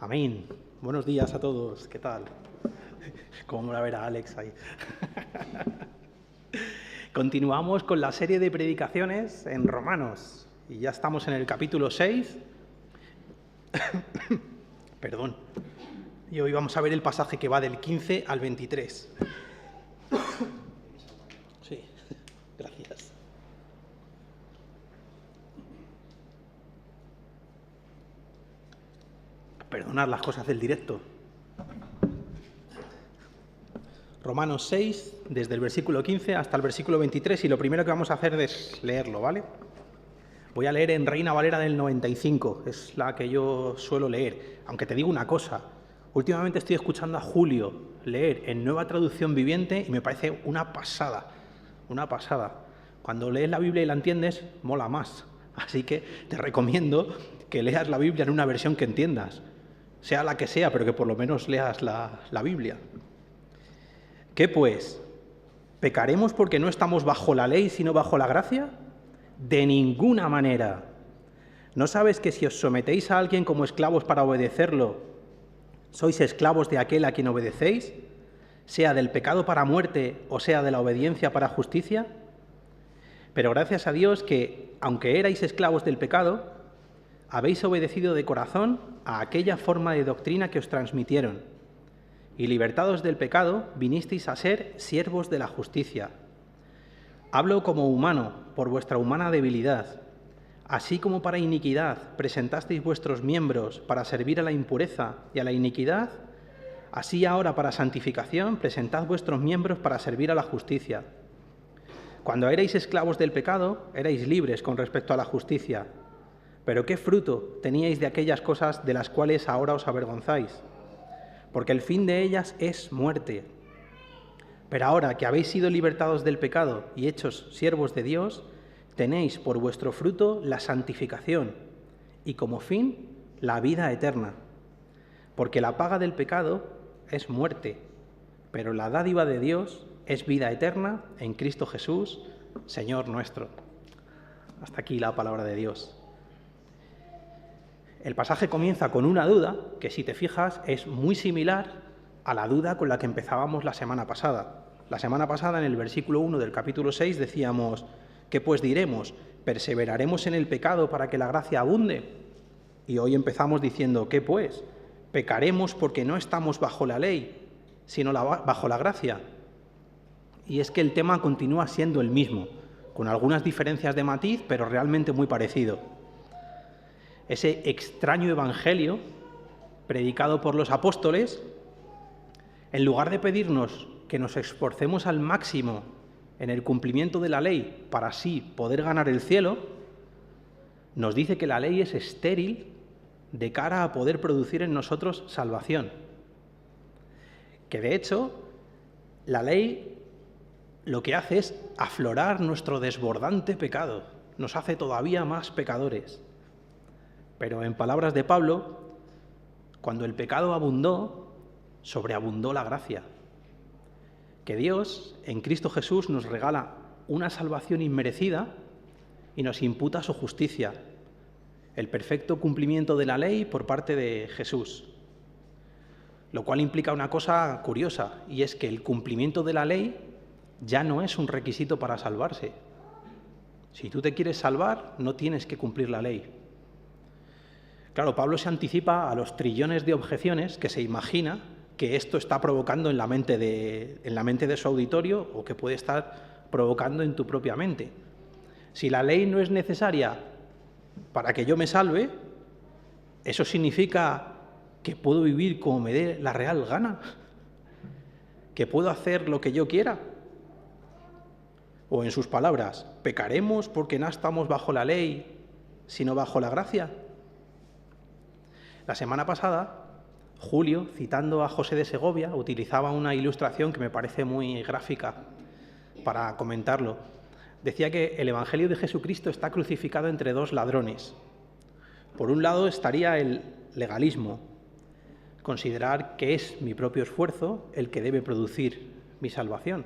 Amén. Buenos días a todos. ¿Qué tal? ¿Cómo la verá Alex ahí? Continuamos con la serie de predicaciones en Romanos y ya estamos en el capítulo 6. Perdón. Y hoy vamos a ver el pasaje que va del 15 al 23. Sí, gracias. Perdonad las cosas del directo. Romanos 6, desde el versículo 15 hasta el versículo 23, y lo primero que vamos a hacer es leerlo, ¿vale? Voy a leer en Reina Valera del 95, es la que yo suelo leer. Aunque te digo una cosa, últimamente estoy escuchando a Julio leer en Nueva Traducción Viviente y me parece una pasada, una pasada. Cuando lees la Biblia y la entiendes, mola más. Así que te recomiendo que leas la Biblia en una versión que entiendas, sea la que sea, pero que por lo menos leas la Biblia. ¿Qué pues? ¿Pecaremos porque no estamos bajo la ley, sino bajo la gracia? De ninguna manera. ¿No sabes que si os sometéis a alguien como esclavos para obedecerlo, sois esclavos de aquel a quien obedecéis, sea del pecado para muerte o sea de la obediencia para justicia? Pero gracias a Dios que, aunque erais esclavos del pecado, habéis obedecido de corazón a aquella forma de doctrina que os transmitieron. Y libertados del pecado, vinisteis a ser siervos de la justicia. Hablo como humano, por vuestra humana debilidad. Así como para iniquidad presentasteis vuestros miembros para servir a la impureza y a la iniquidad, así ahora para santificación presentad vuestros miembros para servir a la justicia. Cuando erais esclavos del pecado, erais libres con respecto a la justicia. Pero ¿qué fruto teníais de aquellas cosas de las cuales ahora os avergonzáis? Porque el fin de ellas es muerte. Pero ahora que habéis sido libertados del pecado y hechos siervos de Dios, tenéis por vuestro fruto la santificación y como fin la vida eterna. Porque la paga del pecado es muerte, pero la dádiva de Dios es vida eterna en Cristo Jesús, Señor nuestro. Hasta aquí la palabra de Dios. El pasaje comienza con una duda que, si te fijas, es muy similar a la duda con la que empezábamos la semana pasada. La semana pasada, en el versículo 1 del capítulo 6, decíamos: ¿qué pues diremos? ¿Perseveraremos en el pecado para que la gracia abunde? Y hoy empezamos diciendo: ¿qué pues? ¿Pecaremos porque no estamos bajo la ley, sino bajo la gracia? Y es que el tema continúa siendo el mismo, con algunas diferencias de matiz, pero realmente muy parecido. Ese extraño evangelio predicado por los apóstoles, en lugar de pedirnos que nos esforcemos al máximo en el cumplimiento de la ley para así poder ganar el cielo, nos dice que la ley es estéril de cara a poder producir en nosotros salvación. Que de hecho, la ley lo que hace es aflorar nuestro desbordante pecado, nos hace todavía más pecadores. Pero en palabras de Pablo, cuando el pecado abundó, sobreabundó la gracia. Que Dios, en Cristo Jesús, nos regala una salvación inmerecida y nos imputa su justicia, el perfecto cumplimiento de la ley por parte de Jesús. Lo cual implica una cosa curiosa, y es que el cumplimiento de la ley ya no es un requisito para salvarse. Si tú te quieres salvar, no tienes que cumplir la ley. Claro, Pablo se anticipa a los trillones de objeciones que se imagina que esto está provocando en la mente de su auditorio, o que puede estar provocando en tu propia mente. Si la ley no es necesaria para que yo me salve, ¿eso significa que puedo vivir como me dé la real gana? ¿Que puedo hacer lo que yo quiera? O, en sus palabras, ¿pecaremos porque no estamos bajo la ley, sino bajo la gracia? La semana pasada, Julio, citando a José de Segovia, utilizaba una ilustración que me parece muy gráfica para comentarlo. Decía que el Evangelio de Jesucristo está crucificado entre dos ladrones. Por un lado estaría el legalismo, considerar que es mi propio esfuerzo el que debe producir mi salvación.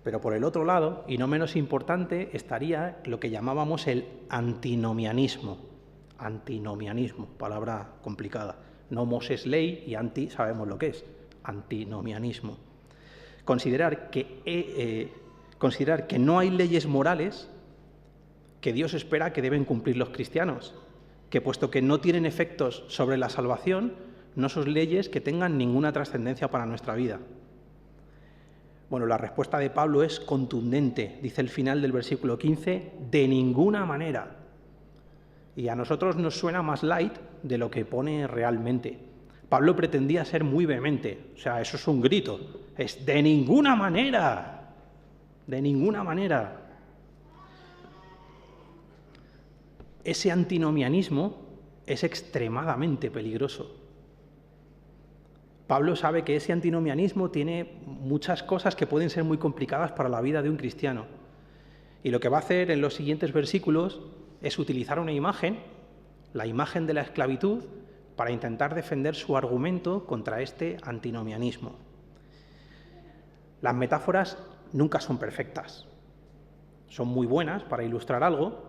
Pero por el otro lado, y no menos importante, estaría lo que llamábamos el antinomianismo. Antinomianismo, palabra complicada. Nomos es ley y anti sabemos lo que es, antinomianismo. Considerar que no hay leyes morales que Dios espera que deben cumplir los cristianos, que puesto que no tienen efectos sobre la salvación, no son leyes que tengan ninguna trascendencia para nuestra vida. Bueno, la respuesta de Pablo es contundente, dice el final del versículo 15, de ninguna manera. Y a nosotros nos suena más light de lo que pone realmente. Pablo pretendía ser muy vehemente, o sea, eso es un grito, es de ninguna manera, de ninguna manera. Ese antinomianismo es extremadamente peligroso. Pablo sabe que ese antinomianismo tiene muchas cosas que pueden ser muy complicadas para la vida de un cristiano. Y lo que va a hacer en los siguientes versículos es utilizar una imagen, la imagen de la esclavitud, para intentar defender su argumento contra este antinomianismo. Las metáforas nunca son perfectas. Son muy buenas para ilustrar algo,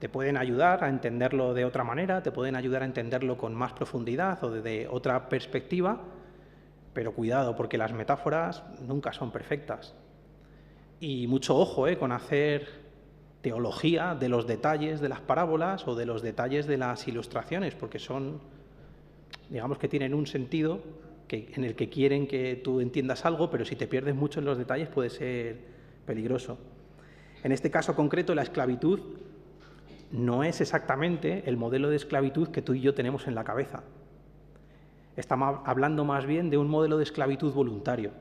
te pueden ayudar a entenderlo de otra manera, te pueden ayudar a entenderlo con más profundidad o desde otra perspectiva, pero cuidado, porque las metáforas nunca son perfectas. Y mucho ojo con hacer teología de los detalles de las parábolas o de los detalles de las ilustraciones, porque son, digamos que tienen un sentido en el que quieren que tú entiendas algo, pero si te pierdes mucho en los detalles puede ser peligroso. En este caso concreto, la esclavitud no es exactamente el modelo de esclavitud que tú y yo tenemos en la cabeza. Estamos hablando más bien de un modelo de esclavitud voluntario.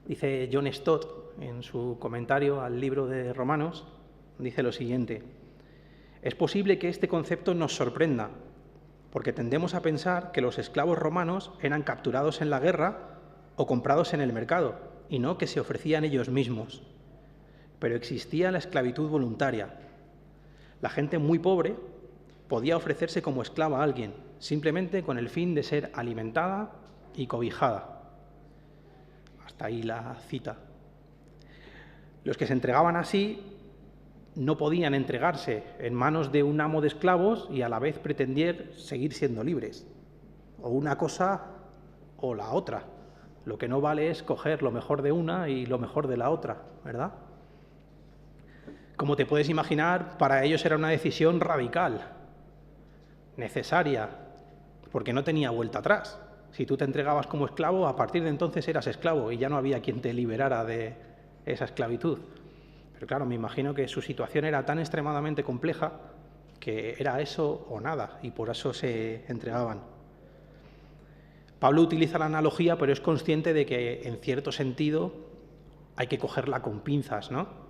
Dice John Stott, en su comentario al libro de Romanos, dice lo siguiente: es posible que este concepto nos sorprenda, porque tendemos a pensar que los esclavos romanos eran capturados en la guerra o comprados en el mercado, y no que se ofrecían ellos mismos. Pero existía la esclavitud voluntaria. La gente muy pobre podía ofrecerse como esclava a alguien, simplemente con el fin de ser alimentada y cobijada. Hasta ahí la cita. Los que se entregaban así no podían entregarse en manos de un amo de esclavos y a la vez pretender seguir siendo libres. O una cosa o la otra. Lo que no vale es coger lo mejor de una y lo mejor de la otra, ¿verdad? Como te puedes imaginar, para ellos era una decisión radical, necesaria, porque no tenía vuelta atrás. Si tú te entregabas como esclavo, a partir de entonces eras esclavo y ya no había quien te liberara de esa esclavitud. Pero claro, me imagino que su situación era tan extremadamente compleja que era eso o nada, y por eso se entregaban. Pablo utiliza la analogía, pero es consciente de que, en cierto sentido, hay que cogerla con pinzas, ¿no?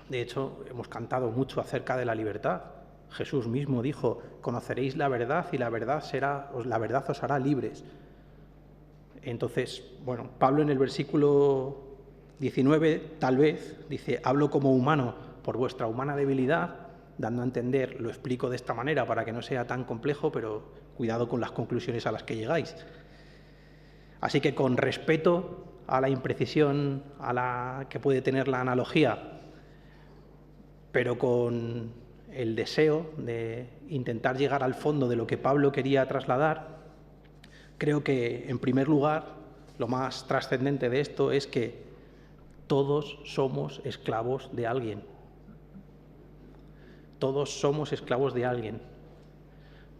De hecho, hemos cantado mucho acerca de la libertad. Jesús mismo dijo: conoceréis la verdad y la verdad os hará libres. Entonces, bueno, Pablo en el versículo 19, tal vez, dice: hablo como humano por vuestra humana debilidad, dando a entender, lo explico de esta manera para que no sea tan complejo, pero cuidado con las conclusiones a las que llegáis. Así que con respeto a la imprecisión a la que puede tener la analogía, pero con el deseo de intentar llegar al fondo de lo que Pablo quería trasladar, creo que, en primer lugar, lo más trascendente de esto es que todos somos esclavos de alguien. Todos somos esclavos de alguien.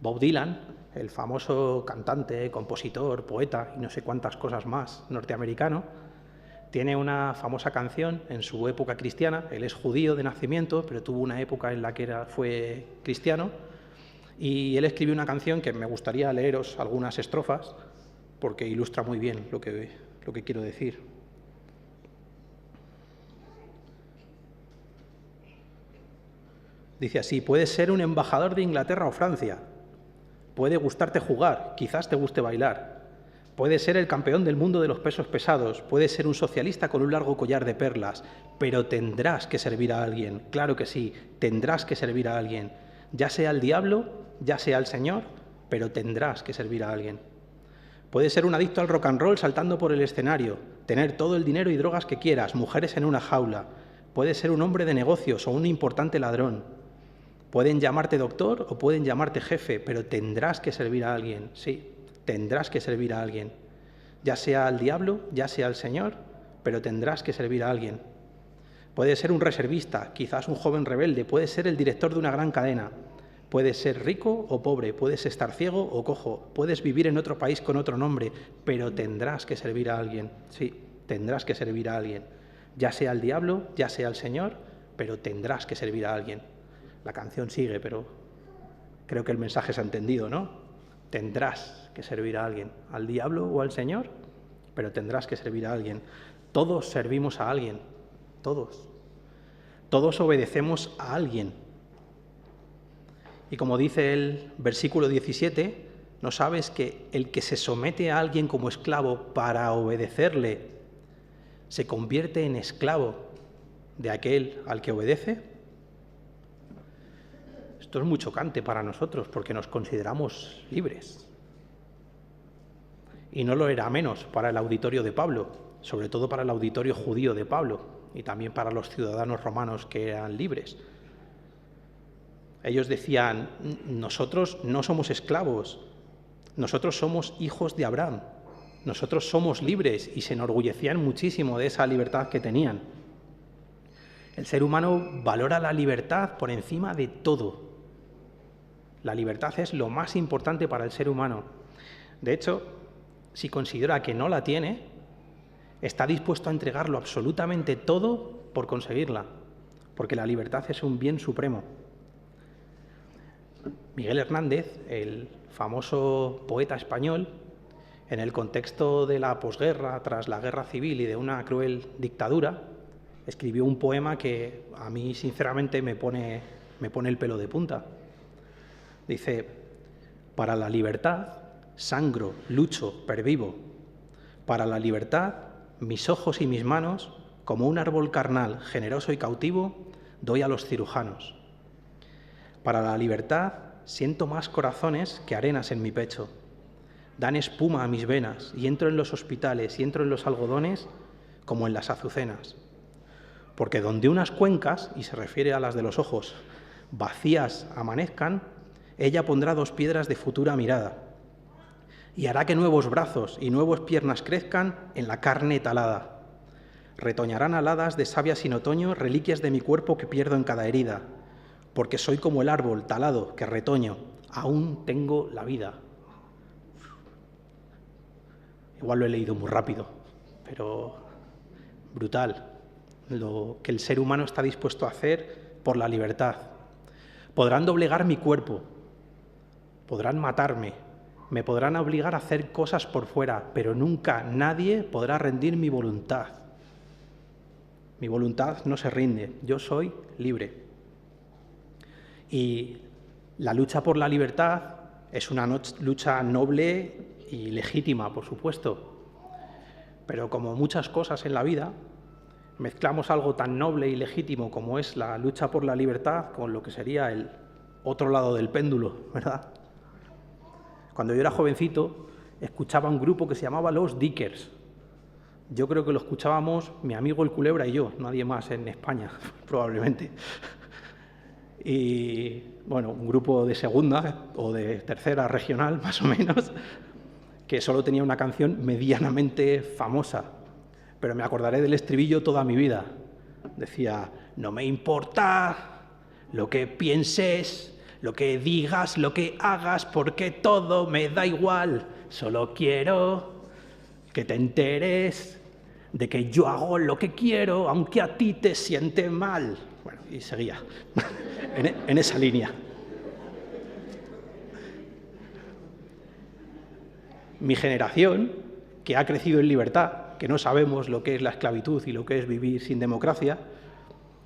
Bob Dylan, el famoso cantante, compositor, poeta y no sé cuántas cosas más norteamericano, tiene una famosa canción en su época cristiana. Él es judío de nacimiento, pero tuvo una época en la que fue cristiano, y él escribió una canción que me gustaría leeros algunas estrofas porque ilustra muy bien lo que quiero decir. Dice así: puedes ser un embajador de Inglaterra o Francia, puede gustarte jugar, quizás te guste bailar. Puedes ser el campeón del mundo de los pesos pesados, puedes ser un socialista con un largo collar de perlas, pero tendrás que servir a alguien, claro que sí, tendrás que servir a alguien, ya sea al diablo, ya sea al Señor, pero tendrás que servir a alguien. Puedes ser un adicto al rock and roll saltando por el escenario, tener todo el dinero y drogas que quieras, mujeres en una jaula, puedes ser un hombre de negocios o un importante ladrón, Pueden llamarte doctor o pueden llamarte jefe, pero tendrás que servir a alguien, sí, tendrás que servir a alguien. Ya sea al diablo, ya sea al Señor, pero tendrás que servir a alguien. Puedes ser un reservista, quizás un joven rebelde, puedes ser el director de una gran cadena, puedes ser rico o pobre, puedes estar ciego o cojo, puedes vivir en otro país con otro nombre, pero tendrás que servir a alguien, sí, tendrás que servir a alguien. Ya sea al diablo, ya sea al Señor, pero tendrás que servir a alguien. La canción sigue, pero creo que el mensaje se ha entendido, ¿no? Tendrás que servir a alguien, al diablo o al Señor, pero tendrás que servir a alguien. Todos servimos a alguien, todos. Todos obedecemos a alguien. Y como dice el versículo 17, ¿no sabes que el que se somete a alguien como esclavo para obedecerle se convierte en esclavo de aquel al que obedece? Esto es muy chocante para nosotros porque nos consideramos libres. Y no lo era menos para el auditorio de Pablo, sobre todo para el auditorio judío de Pablo y también para los ciudadanos romanos que eran libres. Ellos decían, nosotros no somos esclavos, nosotros somos hijos de Abraham, nosotros somos libres, y se enorgullecían muchísimo de esa libertad que tenían. El ser humano valora la libertad por encima de todo. La libertad es lo más importante para el ser humano. De hecho, si considera que no la tiene, está dispuesto a entregarlo absolutamente todo por conseguirla, porque la libertad es un bien supremo. Miguel Hernández, el famoso poeta español, en el contexto de la posguerra, tras la guerra civil y de una cruel dictadura, escribió un poema que a mí sinceramente me pone el pelo de punta. Dice, para la libertad sangro, lucho, pervivo. Para la libertad mis ojos y mis manos, como un árbol carnal, generoso y cautivo, doy a los cirujanos. Para la libertad siento más corazones que arenas en mi pecho. Dan espuma a mis venas y entro en los hospitales y entro en los algodones como en las azucenas. Porque donde unas cuencas, y se refiere a las de los ojos, vacías amanezcan, ella pondrá 2 piedras de futura mirada y hará que nuevos brazos y nuevas piernas crezcan en la carne talada. Retoñarán aladas de savia sin otoño, reliquias de mi cuerpo que pierdo en cada herida, porque soy como el árbol talado que retoño, aún tengo la vida. Igual lo he leído muy rápido, pero brutal lo que el ser humano está dispuesto a hacer por la libertad. Podrán doblegar mi cuerpo, podrán matarme, me podrán obligar a hacer cosas por fuera, pero nunca nadie podrá rendir mi voluntad. Mi voluntad no se rinde, yo soy libre. Y la lucha por la libertad es una lucha noble y legítima, por supuesto. Pero como muchas cosas en la vida, mezclamos algo tan noble y legítimo como es la lucha por la libertad con lo que sería el otro lado del péndulo, ¿verdad? Cuando yo era jovencito, escuchaba un grupo que se llamaba Los Dickers. Yo creo que lo escuchábamos mi amigo el Culebra y yo, nadie más en España, probablemente. Y, bueno, un grupo de segunda o de tercera regional, más o menos, que solo tenía una canción medianamente famosa, pero me acordaré del estribillo toda mi vida. Decía, no me importa lo que pienses, lo que digas, lo que hagas, porque todo me da igual. Solo quiero que te enteres de que yo hago lo que quiero, aunque a ti te siente mal. Bueno, y seguía en esa línea. Mi generación, que ha crecido en libertad, que no sabemos lo que es la esclavitud y lo que es vivir sin democracia,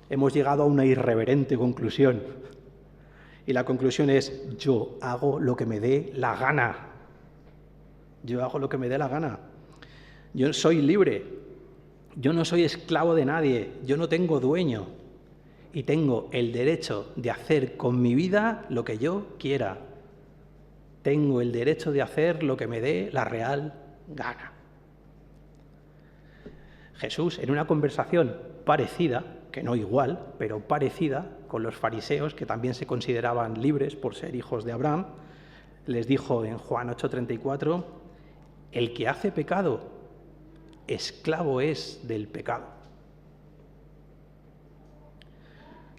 hemos llegado a una irreverente conclusión. Y la conclusión es, yo hago lo que me dé la gana. Yo hago lo que me dé la gana. Yo soy libre. Yo no soy esclavo de nadie. Yo no tengo dueño. Y tengo el derecho de hacer con mi vida lo que yo quiera. Tengo el derecho de hacer lo que me dé la real gana. Jesús, en una conversación parecida, que no igual, pero parecida, con los fariseos, que también se consideraban libres por ser hijos de Abraham. Les dijo en Juan 8:34, el que hace pecado, esclavo es del pecado.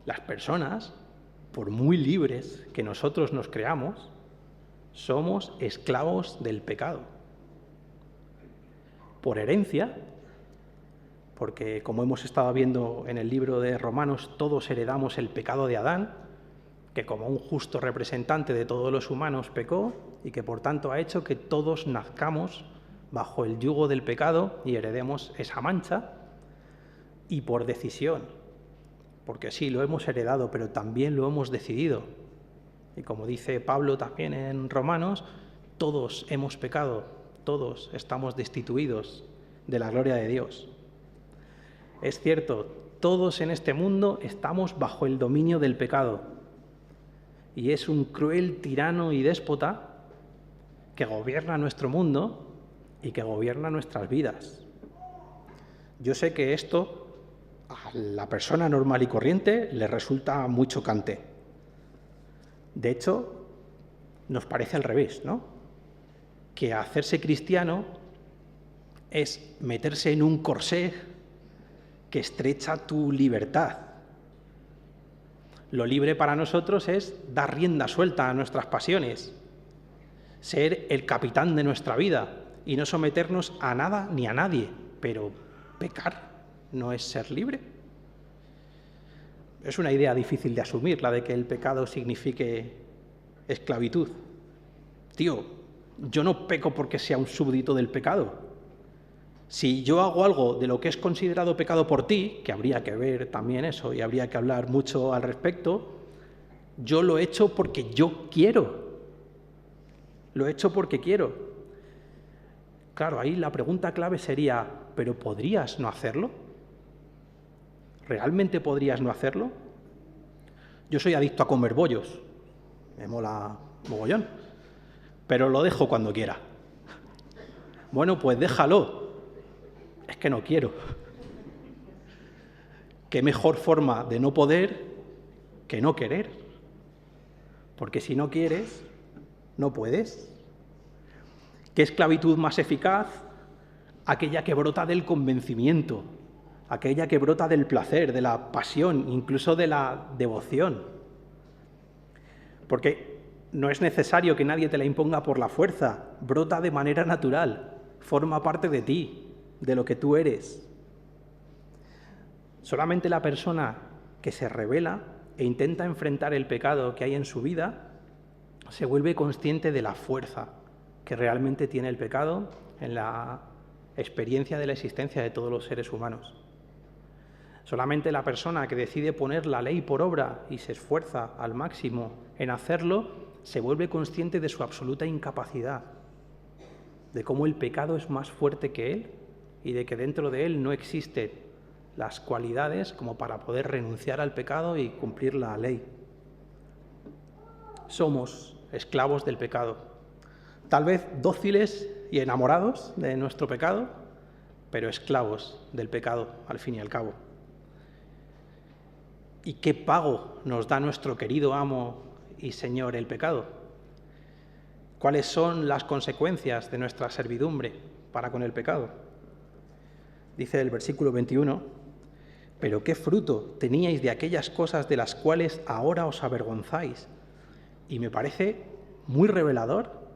Las personas, por muy libres que nosotros nos creamos, somos esclavos del pecado. Por herencia, porque como hemos estado viendo en el libro de Romanos, todos heredamos el pecado de Adán, que como un justo representante de todos los humanos pecó y que por tanto ha hecho que todos nazcamos bajo el yugo del pecado y heredemos esa mancha. Y por decisión, porque sí, lo hemos heredado, pero también lo hemos decidido. Y como dice Pablo también en Romanos, todos hemos pecado, todos estamos destituidos de la gloria de Dios. Es cierto, todos en este mundo estamos bajo el dominio del pecado. Y es un cruel tirano y déspota que gobierna nuestro mundo y que gobierna nuestras vidas. Yo sé que esto a la persona normal y corriente le resulta muy chocante. De hecho, nos parece al revés, ¿no? Que hacerse cristiano es meterse en un corsé que estrecha tu libertad. Lo libre para nosotros es dar rienda suelta a nuestras pasiones, ser el capitán de nuestra vida y no someternos a nada ni a nadie, pero pecar no es ser libre. Es una idea difícil de asumir, la de que el pecado signifique esclavitud. Tío, yo no peco porque sea un súbdito del pecado. Si yo hago algo de lo que es considerado pecado por ti, que habría que ver también eso y habría que hablar mucho al respecto, yo lo he hecho porque yo quiero. Lo he hecho porque quiero. Claro, ahí la pregunta clave sería, ¿pero podrías no hacerlo? ¿Realmente podrías no hacerlo? Yo soy adicto a comer bollos, me mola mogollón, pero lo dejo cuando quiera. Bueno, pues déjalo, es que no quiero. ¿Qué mejor forma de no poder que no querer? Porque si no quieres, no puedes. ¿Qué esclavitud más eficaz? Aquella que brota del convencimiento, aquella que brota del placer, de la pasión, incluso de la devoción. Porque no es necesario que nadie te la imponga por la fuerza, brota de manera natural, forma parte de ti, de lo que tú eres. Solamente la persona que se rebela e intenta enfrentar el pecado que hay en su vida se vuelve consciente de la fuerza que realmente tiene el pecado en la experiencia de la existencia de todos los seres humanos. Solamente la persona que decide poner la ley por obra y se esfuerza al máximo en hacerlo, se vuelve consciente de su absoluta incapacidad, de cómo el pecado es más fuerte que él y de que dentro de él no existen las cualidades como para poder renunciar al pecado y cumplir la ley. Somos esclavos del pecado, tal vez dóciles y enamorados de nuestro pecado, pero esclavos del pecado al fin y al cabo. ¿Y qué pago nos da nuestro querido amo y Señor el pecado? ¿Cuáles son las consecuencias de nuestra servidumbre para con el pecado? Dice el versículo 21, «Pero qué fruto teníais de aquellas cosas de las cuales ahora os avergonzáis». Y me parece muy revelador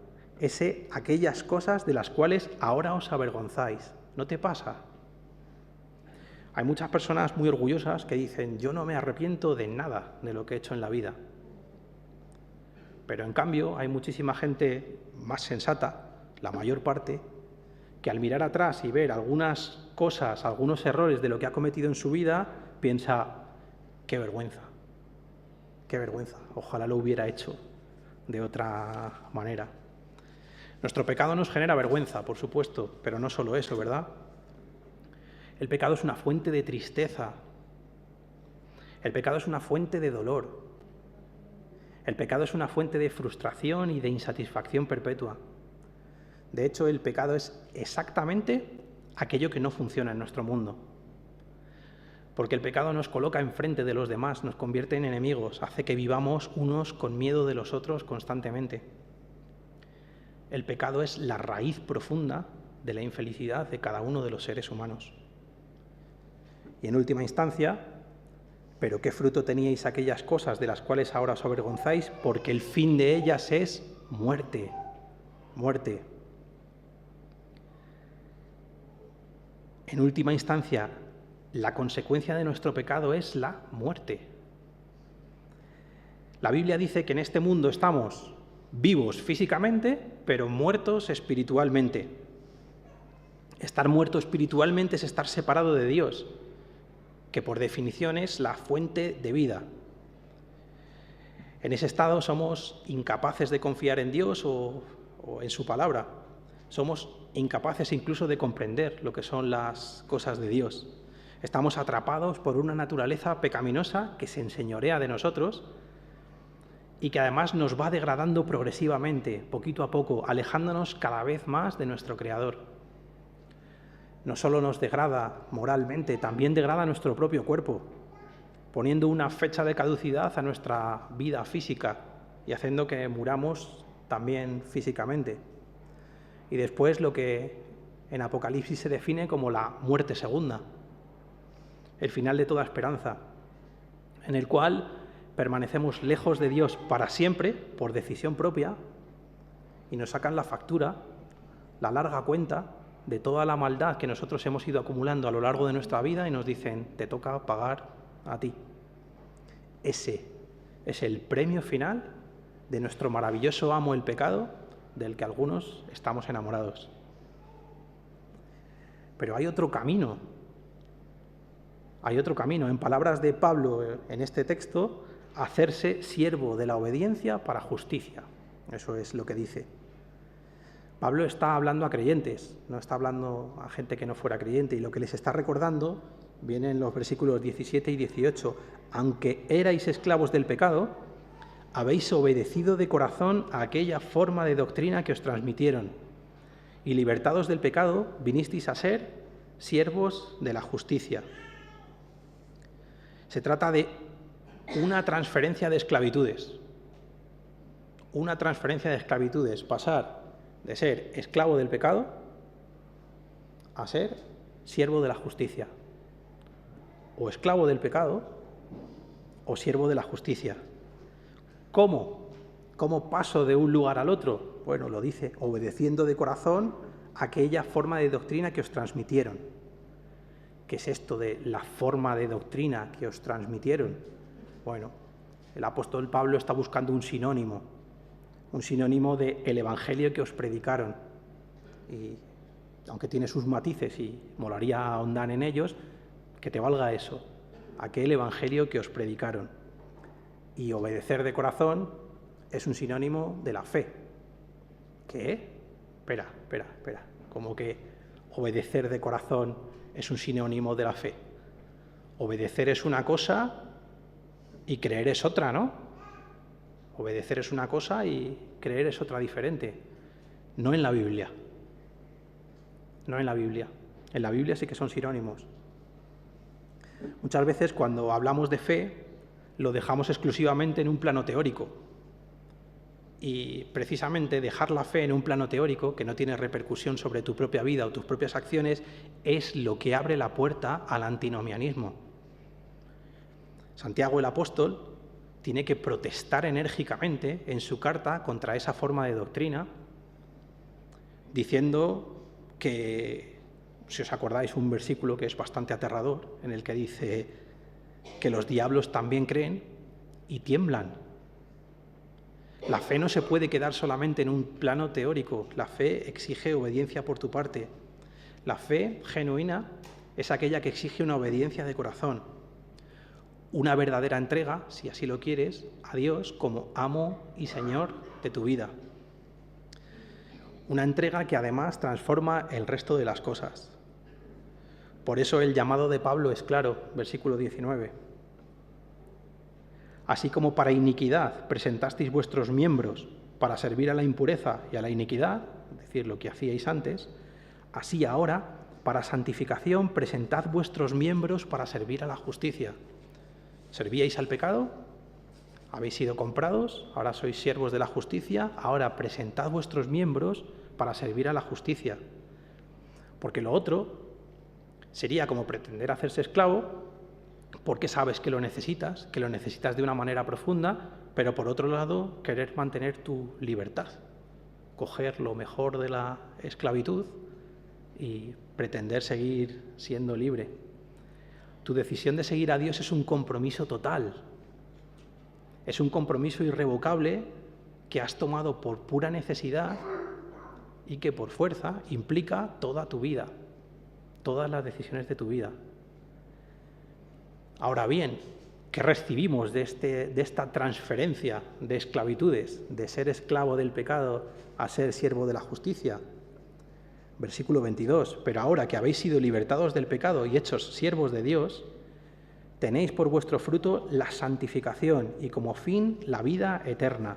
aquellas cosas de las cuales ahora os avergonzáis. ¿No te pasa? Hay muchas personas muy orgullosas que dicen, yo no me arrepiento de nada de lo que he hecho en la vida. Pero en cambio hay muchísima gente más sensata, la mayor parte, que al mirar atrás y ver algunas cosas, algunos errores de lo que ha cometido en su vida, piensa, qué vergüenza, ojalá lo hubiera hecho de otra manera. Nuestro pecado nos genera vergüenza, por supuesto, pero no solo eso, ¿verdad? El pecado es una fuente de tristeza. El pecado es una fuente de dolor. El pecado es una fuente de frustración y de insatisfacción perpetua. De hecho, el pecado es exactamente aquello que no funciona en nuestro mundo. porque el pecado nos coloca enfrente de los demás, nos convierte en enemigos, hace que vivamos unos con miedo de los otros constantemente. El pecado es la raíz profunda de la infelicidad de cada uno de los seres humanos. Y en última instancia, pero ¿qué fruto teníais aquellas cosas de las cuales ahora os avergonzáis? Porque el fin de ellas es muerte, muerte. En última instancia, la consecuencia de nuestro pecado es la muerte. La Biblia dice que en este mundo estamos vivos físicamente, pero muertos espiritualmente. Estar muerto espiritualmente es estar separado de Dios, que por definición es la fuente de vida. En ese estado somos incapaces de confiar en Dios o en su palabra. Somos incapaces incluso de comprender lo que son las cosas de Dios. Estamos atrapados por una naturaleza pecaminosa que se enseñorea de nosotros y que además nos va degradando progresivamente, poquito a poco, alejándonos cada vez más de nuestro Creador. No solo nos degrada moralmente, también degrada nuestro propio cuerpo, poniendo una fecha de caducidad a nuestra vida física y haciendo que muramos también físicamente. Y después lo que en Apocalipsis se define como la muerte segunda, el final de toda esperanza, en el cual permanecemos lejos de Dios para siempre, por decisión propia, y nos sacan la factura, la larga cuenta de toda la maldad que nosotros hemos ido acumulando a lo largo de nuestra vida y nos dicen, te toca pagar a ti. Ese es el premio final de nuestro maravilloso amo el pecado, del que algunos estamos enamorados. Pero hay otro camino. Hay otro camino. En palabras de Pablo en este texto, hacerse siervo de la obediencia para justicia. Eso es lo que dice. Pablo está hablando a creyentes, no está hablando a gente que no fuera creyente, y lo que les está recordando viene en los versículos 17 y 18. Aunque erais esclavos del pecado, habéis obedecido de corazón a aquella forma de doctrina que os transmitieron, y libertados del pecado, vinisteis a ser siervos de la justicia. Se trata de una transferencia de esclavitudes. Una transferencia de esclavitudes, pasar de ser esclavo del pecado a ser siervo de la justicia. O esclavo del pecado o siervo de la justicia. ¿Cómo? ¿Cómo paso de un lugar al otro? Bueno, lo dice, obedeciendo de corazón aquella forma de doctrina que os transmitieron. ¿Qué es esto de la forma de doctrina que os transmitieron? Bueno, el apóstol Pablo está buscando un sinónimo del evangelio que os predicaron. Y aunque tiene sus matices y molaría ahondar en ellos, que te valga eso, aquel evangelio que os predicaron. Y obedecer de corazón es un sinónimo de la fe. ¿Qué? Espera. ¿Cómo que obedecer de corazón es un sinónimo de la fe? Obedecer es una cosa y creer es otra, ¿no? Obedecer es una cosa y creer es otra diferente. No en la Biblia. No en la Biblia. En la Biblia sí que son sinónimos. Muchas veces cuando hablamos de fe lo dejamos exclusivamente en un plano teórico. Y precisamente dejar la fe en un plano teórico que no tiene repercusión sobre tu propia vida o tus propias acciones es lo que abre la puerta al antinomianismo. Santiago el apóstol tiene que protestar enérgicamente en su carta contra esa forma de doctrina, diciendo que, si os acordáis, un versículo que es bastante aterrador, en el que dice que los diablos también creen y tiemblan. La fe no se puede quedar solamente en un plano teórico, la fe exige obediencia por tu parte. La fe genuina es aquella que exige una obediencia de corazón, una verdadera entrega, si así lo quieres, a Dios como amo y Señor de tu vida. Una entrega que además transforma el resto de las cosas. Por eso el llamado de Pablo es claro, versículo 19. Así como para iniquidad presentasteis vuestros miembros para servir a la impureza y a la iniquidad, es decir, lo que hacíais antes, así ahora para santificación, presentad vuestros miembros para servir a la justicia. ¿Servíais al pecado? Habéis sido comprados, ahora sois siervos de la justicia, ahora presentad vuestros miembros para servir a la justicia. Porque lo otro sería como pretender hacerse esclavo, porque sabes que lo necesitas de una manera profunda, pero por otro lado querer mantener tu libertad, coger lo mejor de la esclavitud y pretender seguir siendo libre. Tu decisión de seguir a Dios es un compromiso total, es un compromiso irrevocable que has tomado por pura necesidad y que por fuerza implica toda tu vida, todas las decisiones de tu vida. Ahora bien, ¿qué recibimos de esta transferencia de esclavitudes, de ser esclavo del pecado a ser siervo de la justicia? Versículo 22, pero ahora que habéis sido libertados del pecado y hechos siervos de Dios, tenéis por vuestro fruto la santificación y como fin la vida eterna.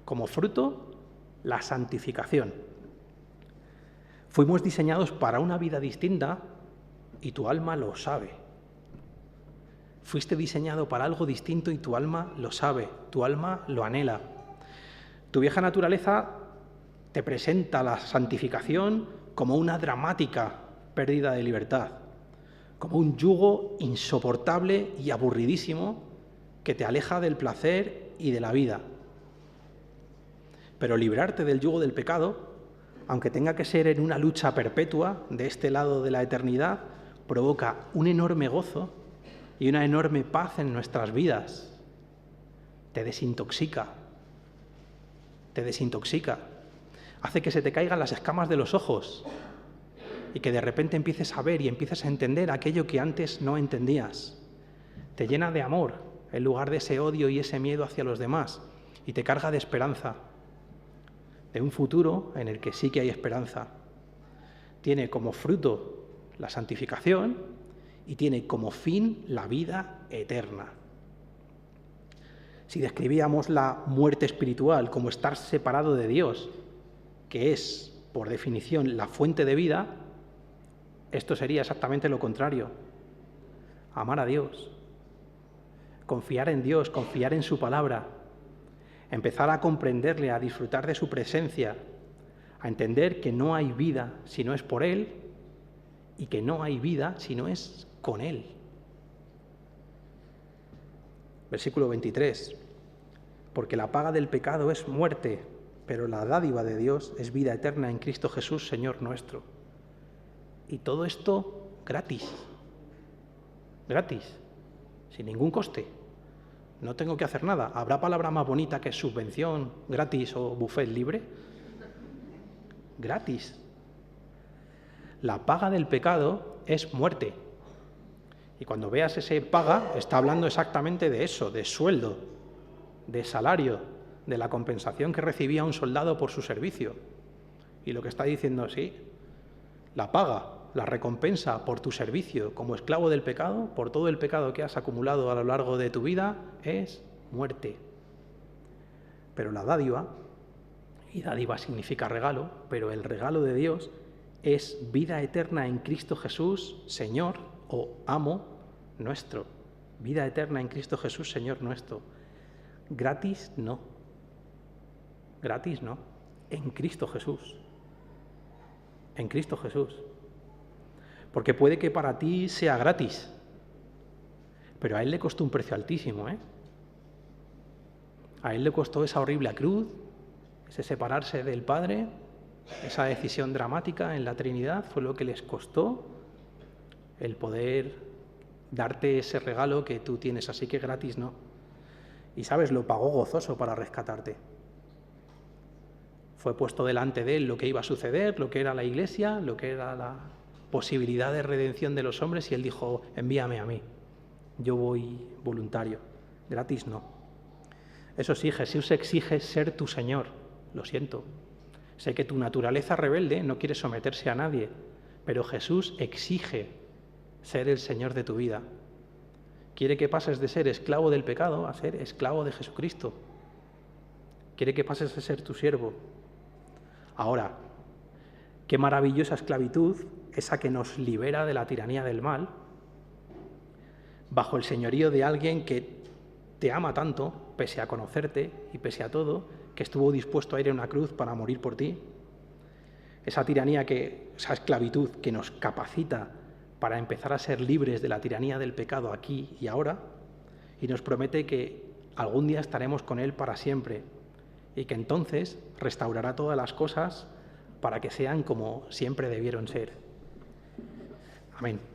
Como fruto, la santificación. Fuimos diseñados para una vida distinta y tu alma lo sabe. Fuiste diseñado para algo distinto y tu alma lo sabe, tu alma lo anhela. Tu vieja naturaleza te presenta la santificación como una dramática pérdida de libertad, como un yugo insoportable y aburridísimo que te aleja del placer y de la vida. Pero librarte del yugo del pecado, aunque tenga que ser en una lucha perpetua de este lado de la eternidad, provoca un enorme gozo y una enorme paz en nuestras vidas. Te desintoxica, hace que se te caigan las escamas de los ojos y que de repente empieces a ver y empieces a entender aquello que antes no entendías. Te llena de amor en lugar de ese odio y ese miedo hacia los demás y te carga de esperanza, de un futuro en el que sí que hay esperanza. Tiene como fruto la santificación y tiene como fin la vida eterna. Si describíamos la muerte espiritual como estar separado de Dios, que es, por definición, la fuente de vida, esto sería exactamente lo contrario. Amar a Dios, confiar en Dios, confiar en su palabra, empezar a comprenderle, a disfrutar de su presencia, a entender que no hay vida si no es por Él y que no hay vida si no es con Él. Versículo 23. Porque la paga del pecado es muerte, pero la dádiva de Dios es vida eterna en Cristo Jesús, Señor nuestro. Y todo esto gratis, sin ningún coste. No tengo que hacer nada. ¿Habrá palabra más bonita que subvención, gratis o buffet libre? Gratis. La paga del pecado es muerte. Y cuando veas ese paga, está hablando exactamente de eso, de sueldo, de salario, de la compensación que recibía un soldado por su servicio. Y lo que está diciendo, sí, la paga, la recompensa por tu servicio como esclavo del pecado, por todo el pecado que has acumulado a lo largo de tu vida, es muerte. Pero la dádiva, y dádiva significa regalo, pero el regalo de Dios es vida eterna en Cristo Jesús, Señor o amo nuestro. Vida eterna en Cristo Jesús, Señor nuestro. Gratis no. Gratis no. En Cristo Jesús. En Cristo Jesús. Porque puede que para ti sea gratis, pero a Él le costó un precio altísimo, ¿eh? A Él le costó esa horrible cruz, ese separarse del Padre, esa decisión dramática en la Trinidad, fue lo que les costó el poder darte ese regalo que tú tienes, así que gratis no. Y sabes, lo pagó gozoso para rescatarte. Fue puesto delante de Él lo que iba a suceder, lo que era la Iglesia, lo que era la posibilidad de redención de los hombres, y Él dijo, envíame a mí, yo voy voluntario, gratis no. Eso sí, Jesús exige ser tu Señor, lo siento. Sé que tu naturaleza rebelde no quiere someterse a nadie, pero Jesús exige ser el Señor de tu vida. Quiere que pases de ser esclavo del pecado a ser esclavo de Jesucristo. Quiere que pases de ser tu siervo. Ahora, qué maravillosa esclavitud esa que nos libera de la tiranía del mal, bajo el señorío de alguien que te ama tanto, pese a conocerte y pese a todo, que estuvo dispuesto a ir a una cruz para morir por ti. Esa tiranía, esa esclavitud que nos capacita para empezar a ser libres de la tiranía del pecado aquí y ahora, y nos promete que algún día estaremos con Él para siempre y que entonces restaurará todas las cosas para que sean como siempre debieron ser. Amén.